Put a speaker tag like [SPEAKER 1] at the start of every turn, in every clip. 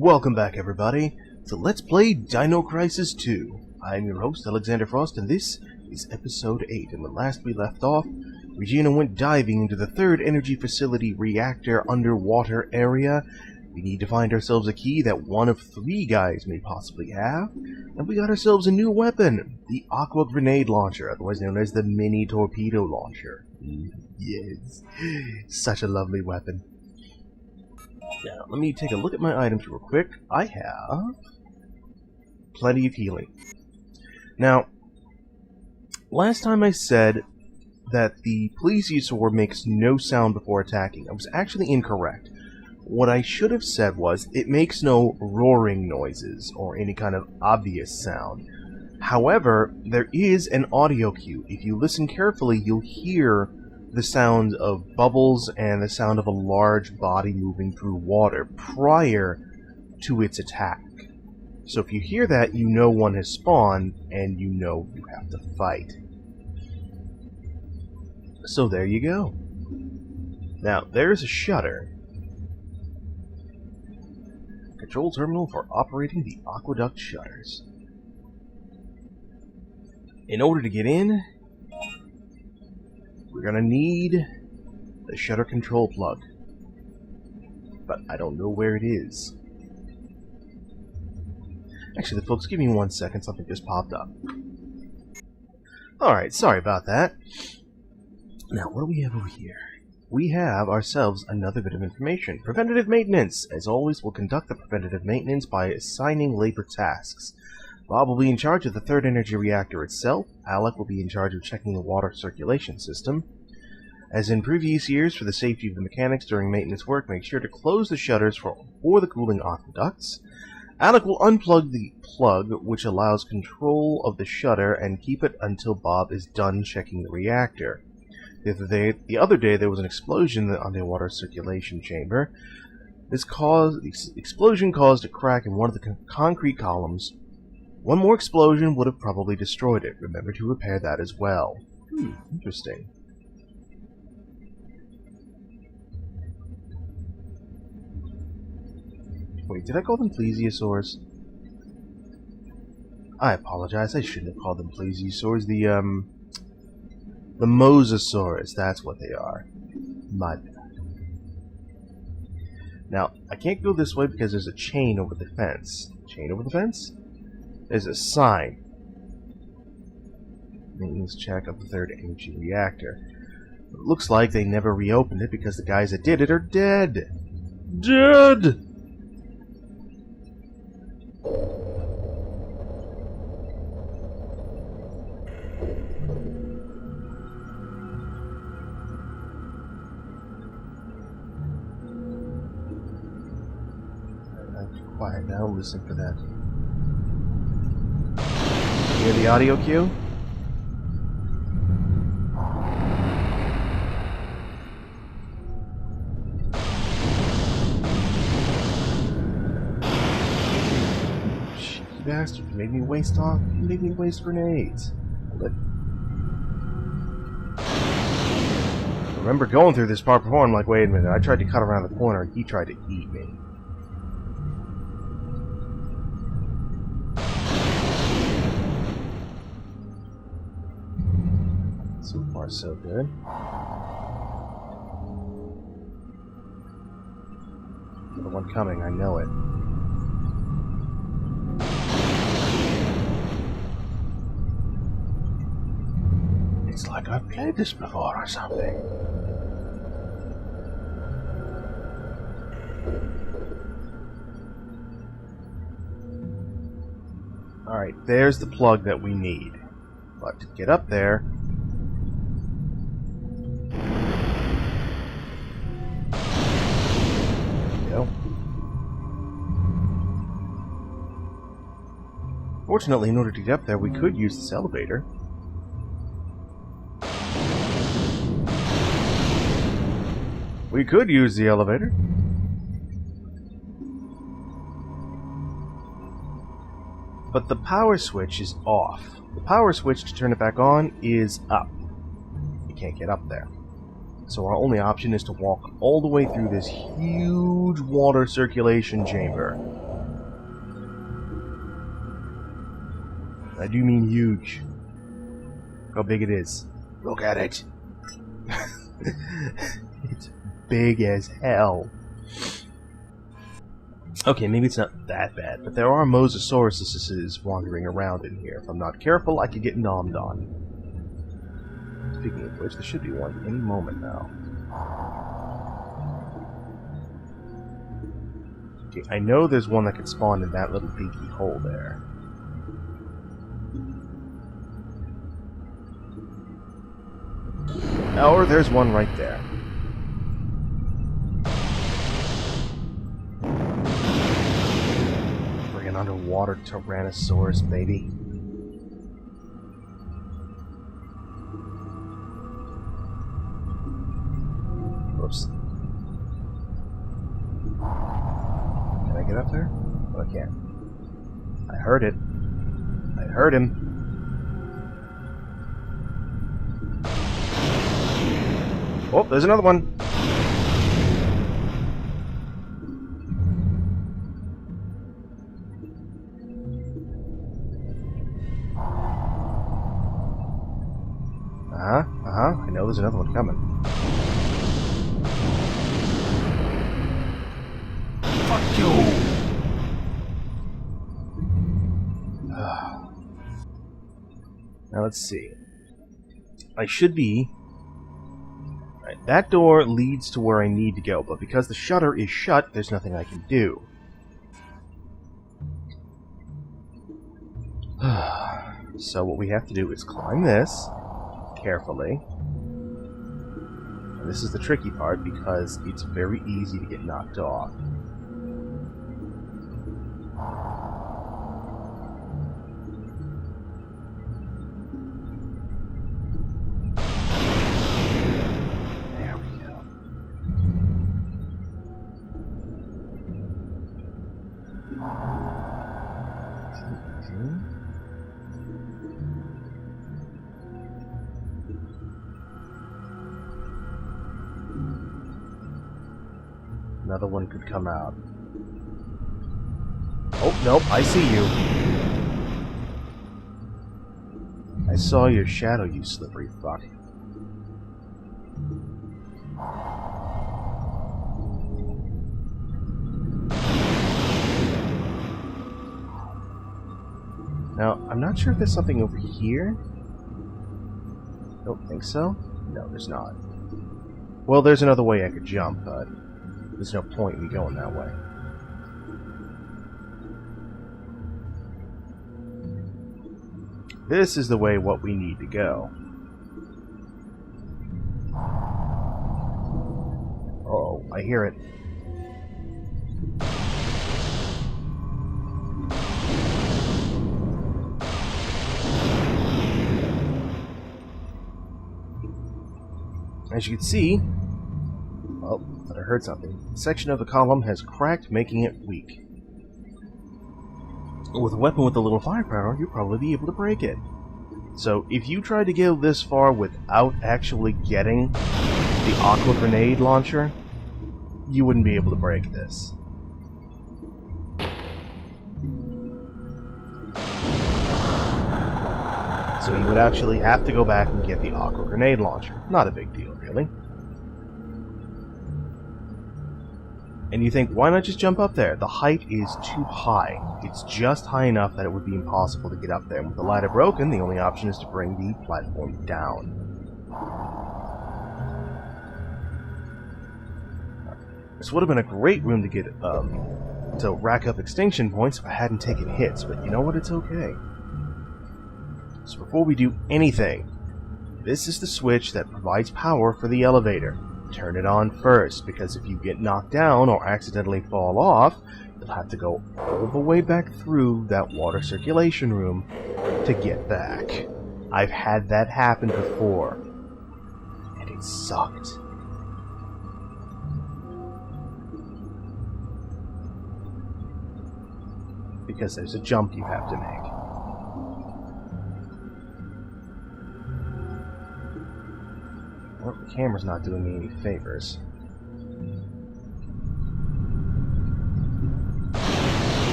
[SPEAKER 1] Welcome back, everybody, to Let's Play Dino Crisis 2. I'm your host, Alexander Frost, and this is Episode 8. And when last we left off, Regina went diving into the third energy facility reactor underwater area. We need to find ourselves a key that one of three guys may possibly have, and we got ourselves a new weapon, the Aqua Grenade Launcher, otherwise known as the Mini Torpedo Launcher. Yes, such a lovely weapon. Now, let me take a look at my items real quick. I have plenty of healing. Now, last time I said that the plesiosaur makes no sound before attacking. I was actually incorrect. What I should have said was, it makes no roaring noises or any kind of obvious sound. However, there is an audio cue. If you listen carefully, you'll hear the sound of bubbles and the sound of a large body moving through water prior to its attack. So if you hear that, you know one has spawned, and you know you have to fight. So there you go. Now, there's a shutter. Control terminal for operating the aqueduct shutters. In order to get in, we're gonna need the shutter control plug. But I don't know where it is. Actually, folks, give me 1 second, something just popped up. Alright, sorry about that. Now, what do we have over here? We have ourselves another bit of information. Preventative maintenance! As always, we'll conduct the preventative maintenance by assigning labor tasks. Bob will be in charge of the third energy reactor itself. Alec will be in charge of checking the water circulation system. As in previous years, for the safety of the mechanics during maintenance work, make sure to close the shutters for the cooling aqueducts. Alec will unplug the plug, which allows control of the shutter, and keep it until Bob is done checking the reactor. The other day, there was an explosion on the water circulation chamber. This explosion caused a crack in one of the concrete columns. One more explosion would have probably destroyed it. Remember to repair that as well. Interesting. Wait, did I call them plesiosaurs? I apologize, I shouldn't have called them plesiosaurs. The mosasaurus, that's what they are. My bad. Now, I can't go this way because there's a chain over the fence. Chain over the fence? There's a sign. Maintenance check of the third energy reactor. It looks like they never reopened it because the guys that did it are dead. Dead! I'm quiet now, listen for that. Hear the audio cue? Cheeky bastard, you made me waste grenades. I remember going through this part before, I'm like, wait a minute, I tried to cut around the corner and he tried to eat me. So far, so good. Another one coming, I know it. It's like I've played this before or something. Alright, there's the plug that we need. But to get up there, fortunately, in order to get up there, we could use this elevator. We could use the elevator. But the power switch is off. The power switch to turn it back on is up. You can't get up there. So our only option is to walk all the way through this huge water circulation chamber. I do mean huge. Look how big it is. Look at it. It's big as hell. Okay, maybe it's not that bad, but there are Mosasauruses wandering around in here. If I'm not careful, I could get nommed on. Speaking of which, there should be one any moment now. Okay, I know there's one that could spawn in that little dinky hole there. Or there's one right there. Bring an underwater Tyrannosaurus, baby. Oops. Can I get up there? Oh, I can't. I heard it. I heard him. Oh, there's another one. I know there's another one coming. Fuck you! Now let's see. I should be... Right, that door leads to where I need to go, but because the shutter is shut, there's nothing I can do. So what we have to do is climb this carefully. And this is the tricky part because it's very easy to get knocked off. There we go. Another one could come out. Oh, nope, I see you. I saw your shadow, you slippery fuck. Now, I'm not sure if there's something over here. Don't think so. No, there's not. Well, there's another way I could jump, but there's no point in me going that way. This is the way what we need to go. Uh-oh, I hear it. As you can see, oh, but I heard something. A section of the column has cracked, making it weak. With a weapon with a little firepower, you'll probably be able to break it. So, if you tried to go this far without actually getting the aqua grenade launcher, you wouldn't be able to break this. So you would actually have to go back and get the aqua grenade launcher. Not a big deal, really. And you think, why not just jump up there? The height is too high. It's just high enough that it would be impossible to get up there. And with the ladder broken, the only option is to bring the platform down. This would have been a great room to get, to rack up extinction points if I hadn't taken hits, but you know what? It's okay. So before we do anything, this is the switch that provides power for the elevator. Turn it on first, because if you get knocked down or accidentally fall off, you'll have to go all the way back through that water circulation room to get back. I've had that happen before, and it sucked. Because there's a jump you have to make. Well, the camera's not doing me any favors.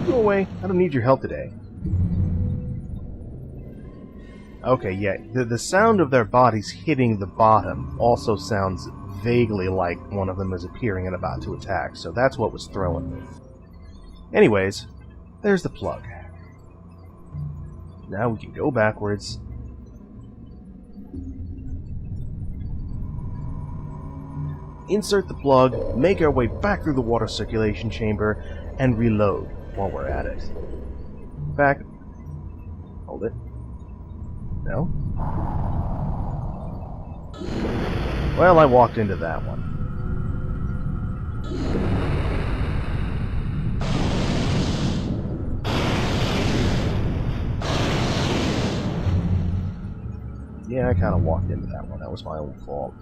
[SPEAKER 1] Go away. I don't need your help today. Okay, yeah, the sound of their bodies hitting the bottom also sounds vaguely like one of them is appearing and about to attack, so that's what was throwing me. Anyways, there's the plug. Now we can go backwards. Insert the plug, make our way back through the water circulation chamber, and reload while we're at it. Back. Hold it. No? Well, I walked into that one. Yeah, I kind of walked into that one. That was my own fault.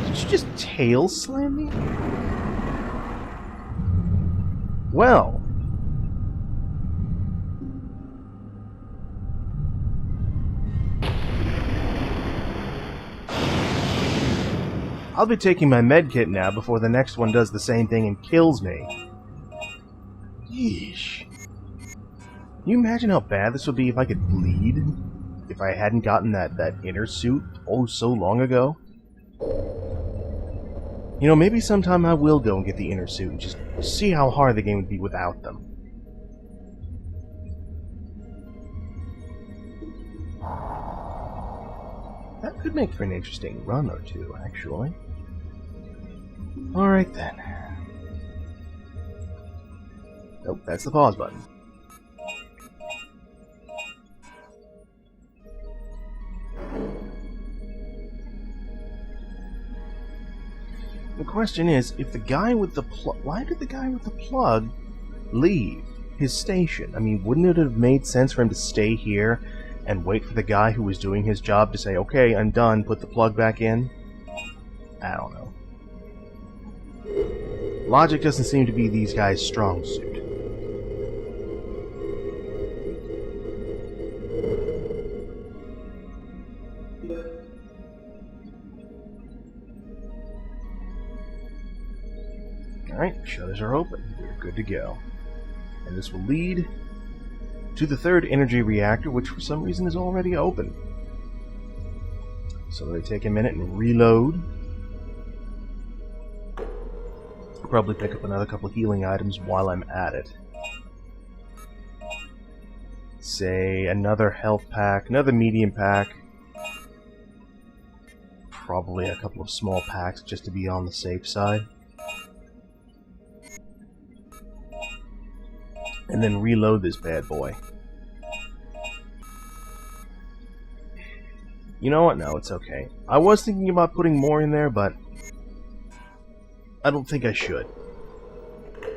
[SPEAKER 1] Did you just tail slam me? Well. I'll be taking my medkit now before the next one does the same thing and kills me. Yeesh. Can you imagine how bad this would be if I could bleed? If I hadn't gotten that inner suit oh so long ago? You know, maybe sometime I will go and get the inner suit and just see how hard the game would be without them. That could make for an interesting run or two, actually. Alright then. Nope, that's the pause button. The question is, if the guy with the plug... Why did the guy with the plug leave his station? I mean, wouldn't it have made sense for him to stay here and wait for the guy who was doing his job to say, okay, I'm done, put the plug back in? I don't know. Logic doesn't seem to be these guys' strong suit. Alright, shutters are open. We're good to go. And this will lead to the third energy reactor, which for some reason is already open. So let me take a minute and reload. Probably pick up another couple of healing items while I'm at it. Say another health pack, another medium pack. Probably a couple of small packs just to be on the safe side. And then reload this bad boy. You know what? No, it's okay. I was thinking about putting more in there, but I don't think I should.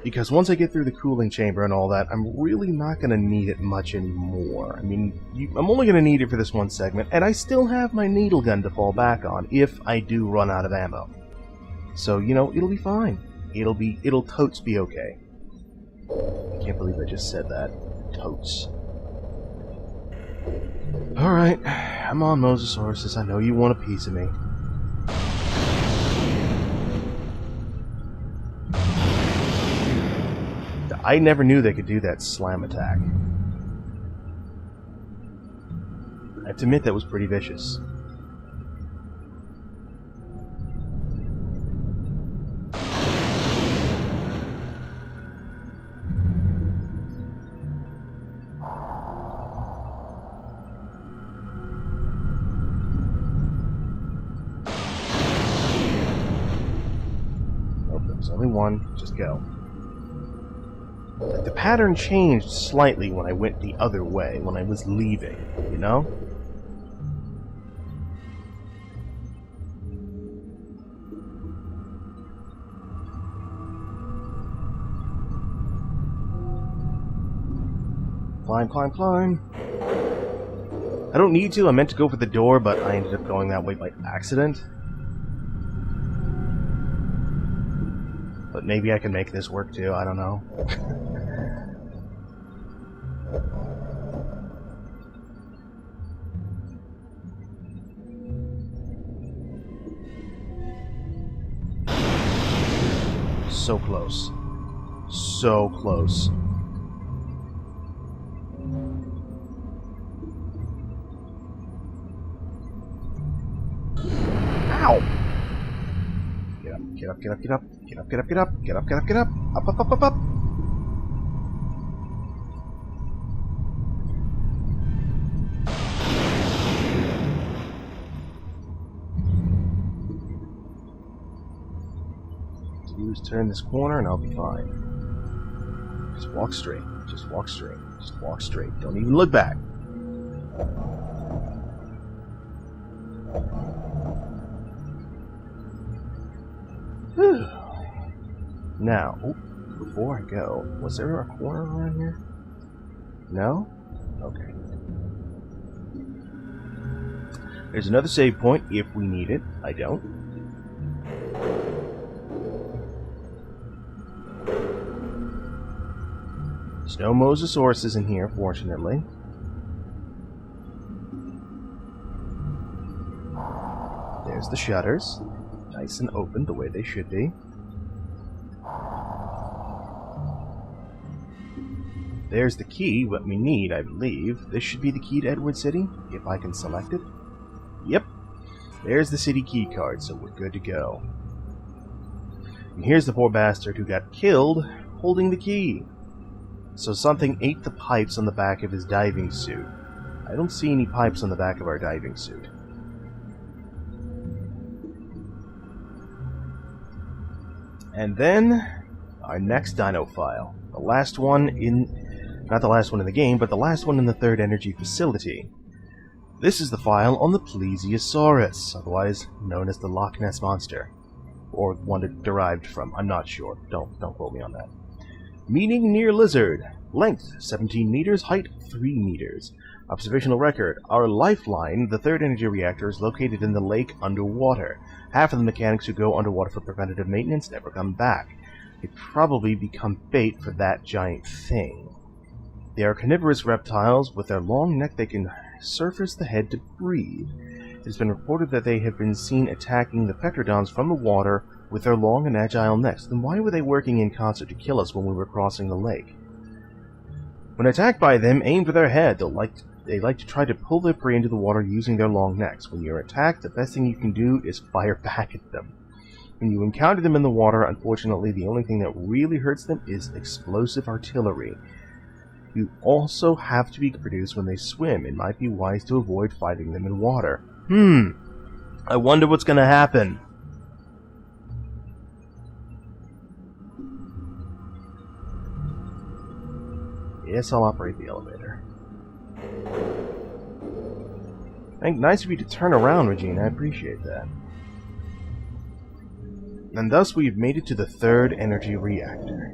[SPEAKER 1] Because once I get through the cooling chamber and all that, I'm really not going to need it much anymore. I mean, I'm only going to need it for this one segment, and I still have my needle gun to fall back on if I do run out of ammo. So, you know, it'll be fine. It'll totes be okay. I can't believe I just said that. Totes. Alright, I'm on Mosasaurus. I know you want a piece of me. I never knew they could do that slam attack. I have to admit that was pretty vicious. Only one, just go. The pattern changed slightly when I went the other way, when I was leaving, you know? Climb, climb, climb. I don't need to, I meant to go for the door, but I ended up going that way by accident. But But maybe I can make this work too, I don't know. So close. So close. Ow! Get up, get up, get up, get up, get up, get up, get up, get up, get up, get up, up, up, up, up, up. Just turn this corner and I'll be fine. Just walk straight. Just walk straight. Just walk straight. Don't even look back. Now, before I go, was there a corner around here? No? Okay. There's another save point if we need it. I don't. There's no Mosasauruses in here, fortunately. There's the shutters. Nice and open the way they should be. There's the key, what we need, I believe. This should be the key to Edward City, if I can select it. Yep. There's the city key card, so we're good to go. And here's the poor bastard who got killed holding the key. So something ate the pipes on the back of his diving suit. I don't see any pipes on the back of our diving suit. And then, our next Dino file. The last one in... not the last one in the game, but the last one in the third energy facility. This is the file on the Plesiosaurus, otherwise known as the Loch Ness Monster. Or one it derived from, I'm not sure. Don't quote me on that. Meaning near lizard. Length 17 meters, height 3 meters. Observational record. Our lifeline, the third energy reactor, is located in the lake underwater. Half of the mechanics who go underwater for preventative maintenance never come back. They probably become bait for that giant thing. They are carnivorous reptiles. With their long neck they can surface the head to breathe. It has been reported that they have been seen attacking the petrodons from the water with their long and agile necks. Then why were they working in concert to kill us when we were crossing the lake? When attacked by them, aim for their head. They like to try to pull their prey into the water using their long necks. When you're attacked, the best thing you can do is fire back at them. When you encounter them in the water, unfortunately, the only thing that really hurts them is explosive artillery. You also have to be produced when they swim. It might be wise to avoid fighting them in water. I wonder what's going to happen. Yes, I'll operate the elevator. Nice of you to turn around, Regina. I appreciate that. And thus we've made it to the third energy reactor.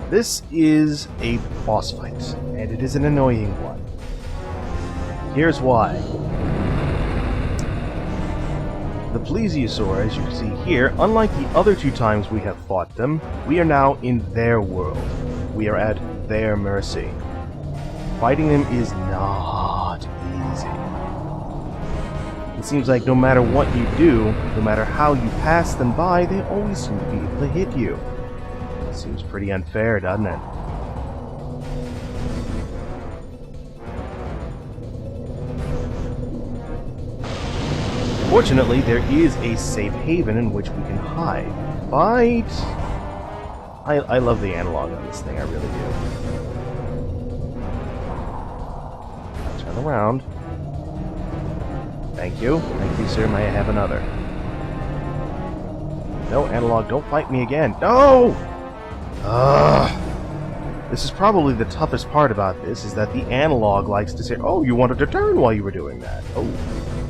[SPEAKER 1] This is a boss fight, and it is an annoying one. Here's why. The Plesiosaur, as you can see here, unlike the other two times we have fought them, we are now in their world. We are at their mercy. Fighting them is not easy. It seems like no matter what you do, no matter how you pass them by, they always seem to be able to hit you. Seems pretty unfair, doesn't it? Fortunately, there is a safe haven in which we can hide. But I love the analog on this thing, I really do. Turn around. Thank you. Thank you, sir. May I have another? No, analog, don't fight me again. No! This is probably the toughest part about this, is that the analog likes to say, oh, you wanted to turn while you were doing that. Oh,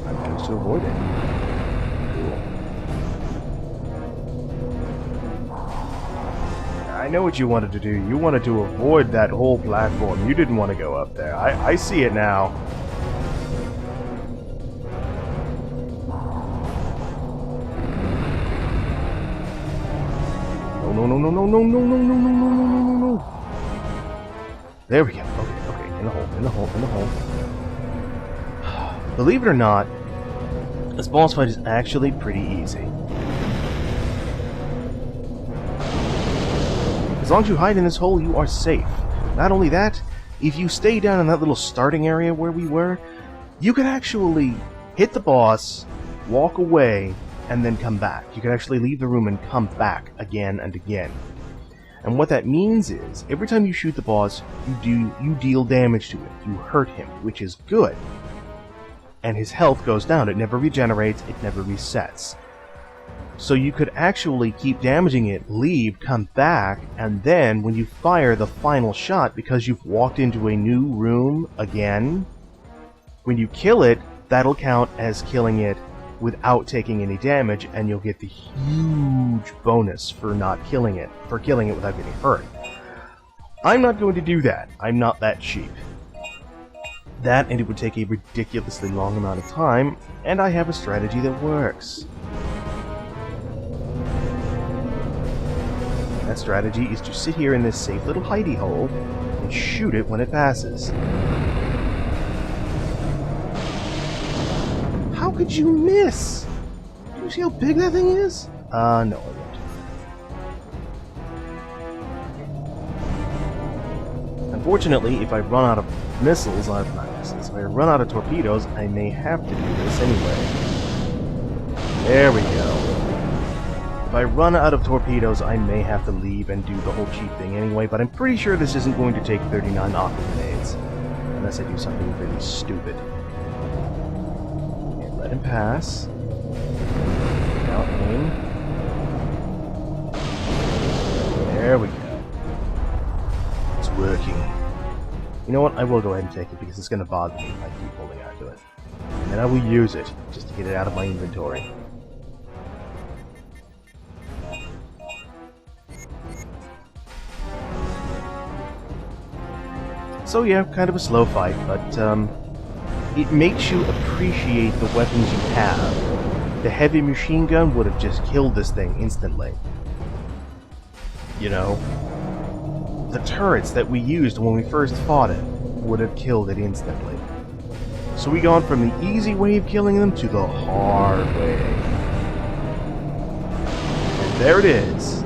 [SPEAKER 1] I managed to avoid it. I know what you wanted to do. You wanted to avoid that whole platform. You didn't want to go up there. I see it now. No, no, no, no, no, no, no, no, no, no, no, no, no, no. There we go. Okay, okay. In the hole, in the hole, in the hole. Believe it or not, this boss fight is actually pretty easy. As long as you hide in this hole, you are safe. Not only that, if you stay down in that little starting area where we were, you can actually hit the boss, walk away, and then come back. You can actually leave the room and come back again and again. And what that means is, every time you shoot the boss, you deal damage to it. You hurt him, which is good. And his health goes down. It never regenerates, it never resets. So you could actually keep damaging it, leave, come back, and then when you fire the final shot, because you've walked into a new room again, when you kill it, that'll count as killing it without taking any damage, and you'll get the huge bonus for not killing it, for killing it without getting hurt. I'm not going to do that. I'm not that cheap. That, and it would take a ridiculously long amount of time, and I have a strategy that works. That strategy is to sit here in this safe little hidey hole and shoot it when it passes. How could you miss? Do you see how big that thing is? No, I won't. Unfortunately, if I run out of missiles, not missiles, if I run out of torpedoes, I may have to do this anyway. There we go. If I run out of torpedoes, I may have to leave and do the whole cheat thing anyway, but I'm pretty sure this isn't going to take 39 aqua grenades. Unless I do something really stupid. Okay, let him pass. Now aim. There we go. It's working. You know what? I will go ahead and take it because it's going to bother me if I keep holding on to it. And then I will use it just to get it out of my inventory. So yeah, kind of a slow fight, but it makes you appreciate the weapons you have. The heavy machine gun would have just killed this thing instantly. You know? The turrets that we used when we first fought it would have killed it instantly. So we gone from the easy way of killing them to the hard way. And there it is.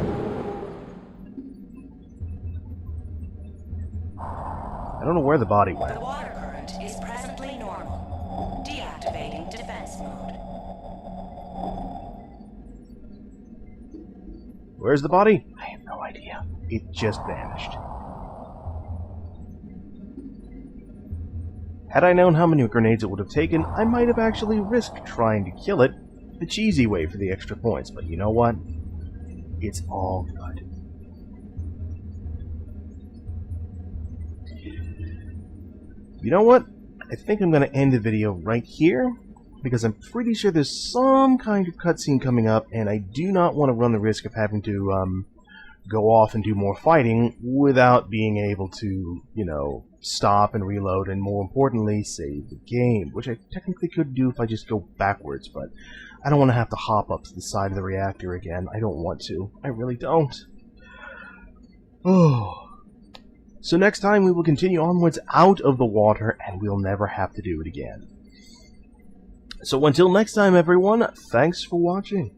[SPEAKER 1] I don't know where the body went.
[SPEAKER 2] The water current is presently normal. Deactivating defense mode.
[SPEAKER 1] Where's the body? I have no idea. It just vanished. Had I known how many grenades it would have taken, I might have actually risked trying to kill it the cheesy way for the extra points, but you know what? It's all good. You know what? I think I'm going to end the video right here, because I'm pretty sure there's some kind of cutscene coming up, and I do not want to run the risk of having to go off and do more fighting without being able to, you know, stop and reload, and more importantly, save the game, which I technically could do if I just go backwards, but I don't want to have to hop up to the side of the reactor again. I don't want to. I really don't. Oh. So next time we will continue onwards out of the water, and we'll never have to do it again. So until next time, everyone, thanks for watching.